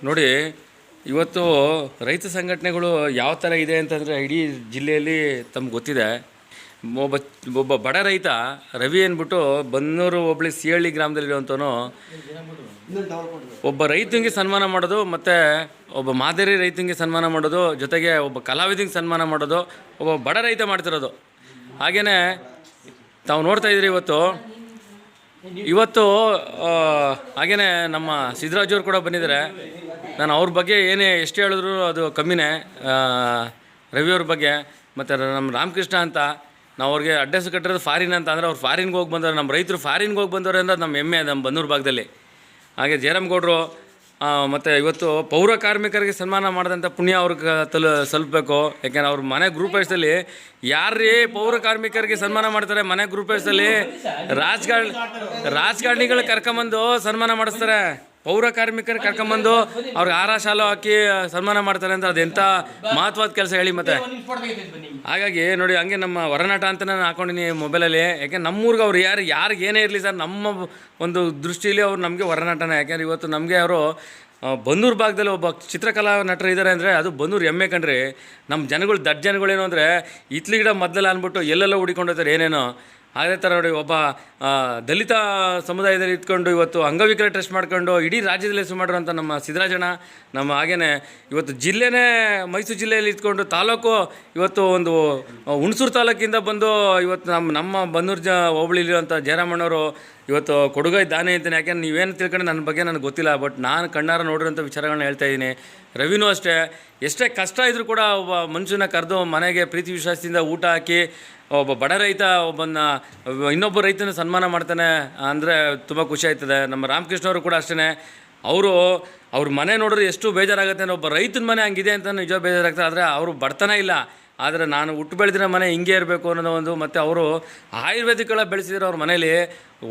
ನೋಡಿ, ಇವತ್ತು ರೈತ ಸಂಘಟನೆಗಳು ಯಾವ ಥರ ಇದೆ ಅಂತಂದರೆ ಇಡೀ ಜಿಲ್ಲೆಯಲ್ಲಿ ತಮ್ಗೆ ಗೊತ್ತಿದೆ. ಒಬ್ಬ ಒಬ್ಬ ಬಡ ರೈತ ರವಿ ಅಂದ್ಬಿಟ್ಟು ಬನ್ನೂರು ಹೋಬಳಿ ಸಿಹಳ್ಳಿ ಗ್ರಾಮದಲ್ಲಿರುವಂಥವನು ಒಬ್ಬ ರೈತನಿಗೆ ಸನ್ಮಾನ ಮಾಡೋದು, ಮತ್ತು ಒಬ್ಬ ಮಾದರಿ ರೈತನಿಗೆ ಸನ್ಮಾನ ಮಾಡೋದು, ಜೊತೆಗೆ ಒಬ್ಬ ಕಲಾವಿದಿಗೆ ಸನ್ಮಾನ ಮಾಡೋದು ಒಬ್ಬ ಬಡ ರೈತ ಮಾಡ್ತಿರೋದು. ಹಾಗೆಯೇ ತಾವು ನೋಡ್ತಾ ಇದ್ದೀರಿ ಇವತ್ತು ಹಾಗೆಯೇ ನಮ್ಮ ಸಿದ್ದರಾಜವ್ರು ಕೂಡ ಬಂದಿದ್ದಾರೆ. ನಾನು ಅವ್ರ ಬಗ್ಗೆ ಎಷ್ಟು ಹೇಳಿದ್ರು ಅದು ಕಮ್ಮಿನೇ. ರವಿಯವ್ರ ಬಗ್ಗೆ ಮತ್ತು ನಮ್ಮ ರಾಮಕೃಷ್ಣ ಅಂತ ನಾವು ಅವ್ರಿಗೆ ಅಡ್ರೆಸ್ ಕಟ್ಟಿರೋದು ಫಾರಿನ್ ಅಂತ. ಅಂದರೆ ಅವ್ರು ಫಾರಿನ್ಗೆ ಹೋಗಿ ಬಂದವರು, ನಮ್ಮ ರೈತರು ಫಾರಿನ್ಗೆ ಹೋಗಿ ಬಂದವರು ಅಂದ್ರೆ ನಮ್ಮ ಹೆಮ್ಮೆ ನಮ್ಮ ಬನ್ನೂರು ಭಾಗದಲ್ಲಿ. ಹಾಗೆ ಜಯರಾಮಗೌಡರು ಮತ್ತು ಇವತ್ತು ಪೌರ ಕಾರ್ಮಿಕರಿಗೆ ಸನ್ಮಾನ ಮಾಡಿದಂಥ ಪುಣ್ಯ ಅವ್ರಿಗೆ ಸಲ್ಲಬೇಕು. ಯಾಕೆಂದ್ರೆ ಅವ್ರ ಮನೆ ಗ್ರೂಪ್ ವೈಸಲ್ಲಿ ಯಾರೇ ಪೌರ ಕಾರ್ಮಿಕರಿಗೆ ಸನ್ಮಾನ ಮಾಡ್ತಾರೆ, ಮನೆ ಗ್ರೂಪ್ ವೈಸಲ್ಲಿ ರಾಜಕಾರಣಿಗಳು ಕರ್ಕೊಂಬಂದು ಸನ್ಮಾನ ಮಾಡಿಸ್ತಾರೆ. ಪೌರ ಕಾರ್ಮಿಕರು ಕರ್ಕೊಂಬಂದು ಅವ್ರಿಗೆ ಆರ ಶಾಲು ಹಾಕಿ ಸನ್ಮಾನ ಮಾಡ್ತಾರೆ ಅಂತ ಅದೆಂಥ ಮಹತ್ವದ ಕೆಲಸ ಹೇಳಿ. ಮತ್ತು ಹಾಗಾಗಿ ನೋಡಿ, ಹಂಗೆ ನಮ್ಮ ಹೊರನಾಟ ಅಂತ ನಾನು ಹಾಕೊಂಡಿನಿ ಮೊಬೈಲಲ್ಲಿ. ಯಾಕೆ ನಮ್ಮೂರಿಗೆ ಅವ್ರು ಯಾರಿಗೆ ಏನೇ ಇರಲಿ ಸರ್, ನಮ್ಮ ಒಂದು ದೃಷ್ಟಿಯಲ್ಲಿ ಅವ್ರು ನಮಗೆ ಹೊರನಾಟನೇ. ಯಾಕೆಂದರೆ ಇವತ್ತು ನಮಗೆ ಅವರು ಬನ್ನೂರು ಭಾಗದಲ್ಲಿ ಒಬ್ಬ ಚಿತ್ರಕಲಾ ನಟರು ಇದ್ದಾರೆ ಅಂದರೆ ಅದು ಬನ್ನೂರು ಹೆಮ್ಮೆ ಕಣ್ರಿ. ನಮ್ಮ ಜನಗಳು ದಡ್ಡ ಜನಗಳೇನು ಅಂದರೆ ಇತ್ಲಿ ಗಿಡ ಮೊದಲೆಲ್ಲ ಅಂದ್ಬಿಟ್ಟು ಎಲ್ಲೆಲ್ಲ ಹುಡಿಕೊಂಡಿರ್ತಾರೆ ಏನೇನೋ. ಅದೇ ಥರ ನೋಡಿ, ಒಬ್ಬ ದಲಿತ ಸಮುದಾಯದಲ್ಲಿ ಇಟ್ಕೊಂಡು ಇವತ್ತು ಅಂಗವಿಕಲ ಟ್ರಸ್ಟ್ ಮಾಡ್ಕೊಂಡು ಇಡೀ ರಾಜ್ಯದಲ್ಲಿ ಹೆಸರು ಮಾಡಿರೋಂಥ ನಮ್ಮ ಸಿದ್ದರಾಜಣ್ಣ, ನಮ್ಮ ಹಾಗೇ ಇವತ್ತು ಜಿಲ್ಲೆನೇ ಮೈಸೂರು ಜಿಲ್ಲೆಯಲ್ಲಿ ಇಟ್ಕೊಂಡು ತಾಲೂಕು ಇವತ್ತು ಒಂದು ಹುಣಸೂರು ತಾಲೂಕಿಂದ ಬಂದು ಇವತ್ತು ನಮ್ಮ ಬನ್ನೂರು ಹೋಬಳಿಲಿರುವಂಥ ಜಯರಾಮಣ್ಣವರು ಇವತ್ತು ಕೊಡುಗೈ ದಾನಿ ಅಂತಾನೆ. ಯಾಕೆಂದ್ರೆ ನೀವೇನು ತಿಳ್ಕೊಂಡು ನನ್ನ ಬಗ್ಗೆ ನನಗೆ ಗೊತ್ತಿಲ್ಲ, ಬಟ್ ನಾನು ಕಣ್ಣಾರ ನೋಡಿರೋಂಥ ವಿಚಾರಗಳನ್ನ ಹೇಳ್ತಾ ಇದ್ದೀನಿ. ರವಿನೂ ಅಷ್ಟೇ, ಎಷ್ಟೇ ಕಷ್ಟ ಇದ್ದರೂ ಕೂಡ ಒಬ್ಬ ಮನುಷ್ಯನ ಕರೆದು ಮನೆಗೆ ಪ್ರೀತಿ ವಿಶ್ವಾಸದಿಂದ ಊಟ ಹಾಕಿ ಒಬ್ಬ ಬಡ ರೈತ ಇನ್ನೊಬ್ಬ ರೈತನ ಸನ್ಮಾನ ಮಾಡ್ತಾನೆ ಅಂದರೆ ತುಂಬ ಖುಷಿ ಆಯ್ತದೆ. ನಮ್ಮ ರಾಮಕೃಷ್ಣವರು ಕೂಡ ಅಷ್ಟೇ, ಅವ್ರ ಮನೆ ನೋಡಿದ್ರೆ ಎಷ್ಟು ಬೇಜಾರಾಗುತ್ತೆ. ಒಬ್ಬ ರೈತನ ಮನೆ ಹಂಗಿದೆ ಅಂತ ನಿಜ ಬೇಜಾರಾಗ್ತದೆ. ಆದರೆ ಅವರು ಬಡತನ ಇಲ್ಲ, ಆದರೆ ನಾನು ಹುಟ್ಟು ಬೆಳೆದಿರೋ ಮನೆ ಹಿಂಗೆ ಇರಬೇಕು ಅನ್ನೋದು ಒಂದು. ಮತ್ತು ಅವರು ಆಯುರ್ವೇದಿಕ್ಗಳ ಬೆಳೆಸಿದ್ರು ಅವ್ರ ಮನೇಲಿ.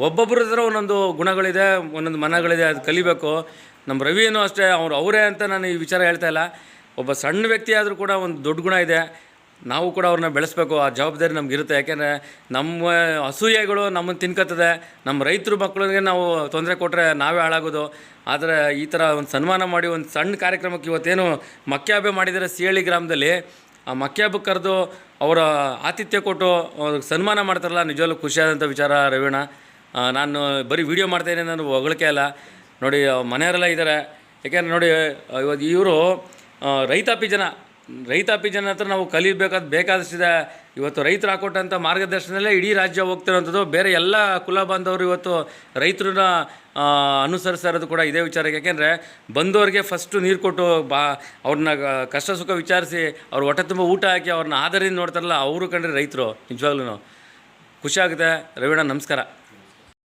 ಒಬ್ಬೊಬ್ಬರ ಹತ್ರ ಒಂದೊಂದು ಗುಣಗಳಿದೆ, ಒಂದೊಂದು ಮನಗಳಿದೆ, ಅದು ಕಲಿಬೇಕು. ನಮ್ಮ ರವಿಯೂ ಅಷ್ಟೇ, ಅವರೇ ಅಂತ ನಾನು ಈ ವಿಚಾರ ಹೇಳ್ತಾ ಇಲ್ಲ. ಒಬ್ಬ ಸಣ್ಣ ವ್ಯಕ್ತಿ ಆದರೂ ಕೂಡ ಒಂದು ದೊಡ್ಡ ಗುಣ ಇದೆ. ನಾವು ಕೂಡ ಅವ್ರನ್ನ ಬೆಳೆಸ್ಬೇಕು, ಆ ಜವಾಬ್ದಾರಿ ನಮಗಿರುತ್ತೆ. ಯಾಕೆಂದರೆ ನಮ್ಮ ಅಸೂಯೆಗಳು ನಮ್ಮನ್ನು ತಿನ್ಕತ್ತದೆ. ನಮ್ಮ ರೈತರು ಮಕ್ಕಳಿಗೆ ನಾವು ತೊಂದರೆ ಕೊಟ್ಟರೆ ನಾವೇ ಹಾಳಾಗೋದು. ಆದರೆ ಈ ಥರ ಒಂದು ಸನ್ಮಾನ ಮಾಡಿ ಒಂದು ಸಣ್ಣ ಕಾರ್ಯಕ್ರಮಕ್ಕೆ ಇವತ್ತೇನು ಮಕ್ಕೆ ಹಬ್ಬ ಮಾಡಿದರೆ ಸಿಹಳ್ಳಿ ಗ್ರಾಮದಲ್ಲಿ, ಆ ಮಕ್ಕೆ ಹಬ್ಬಕ್ಕೆ ಕರೆದು ಅವರ ಆತಿಥ್ಯ ಕೊಟ್ಟು ಸನ್ಮಾನ ಮಾಡ್ತಾರಲ್ಲ, ನಿಜವಲ್ಲೂ ಖುಷಿಯಾದಂಥ ವಿಚಾರ ರವಿಣ್ಣ. ನಾನು ಬರೀ ವೀಡಿಯೋ ಮಾಡ್ತಾಯಿದ್ದೀನಿ, ನಾನು ಹೊಗಳಿಕೆ ಅಲ್ಲ. ನೋಡಿ, ಮನೆಯವರೆಲ್ಲ ಇದ್ದಾರೆ. ಯಾಕೆಂದರೆ ನೋಡಿ, ಇವರು ರೈತಾಪಿ ಜನ ಹತ್ರ ನಾವು ಬೇಕಾದಷ್ಟಿದೆ. ಇವತ್ತು ರೈತರು ಹಾಕೊಟ್ಟಂಥ ಮಾರ್ಗದರ್ಶನದಲ್ಲೇ ಇಡೀ ರಾಜ್ಯ ಹೋಗ್ತಿರೋಂಥದ್ದು. ಬೇರೆ ಎಲ್ಲ ಕುಲ ಬಾಂಧವರು ಇವತ್ತು ರೈತರನ್ನ ಅನುಸರಿಸ್ತಾ ಇರೋದು ಕೂಡ ಇದೇ ವಿಚಾರಕ್ಕೆ. ಯಾಕೆಂದರೆ ಬಂದವರಿಗೆ ಫಸ್ಟು ನೀರು ಕೊಟ್ಟು ಅವ್ರನ್ನ ಕಷ್ಟ ಸುಖ ವಿಚಾರಿಸಿ ಅವ್ರ ಹೊಟ್ಟೆ ತುಂಬ ಊಟ ಹಾಕಿ ಅವ್ರನ್ನ ಆದರಿಂದ ನೋಡ್ತಾರಲ್ಲ, ಅವರು ಕಂಡ್ರೆ ರೈತರು. ನಿಜವಾಗ್ಲೂ ಖುಷಿ ಆಗುತ್ತೆ. ರವಿಣ್ಣ, ನಮಸ್ಕಾರ.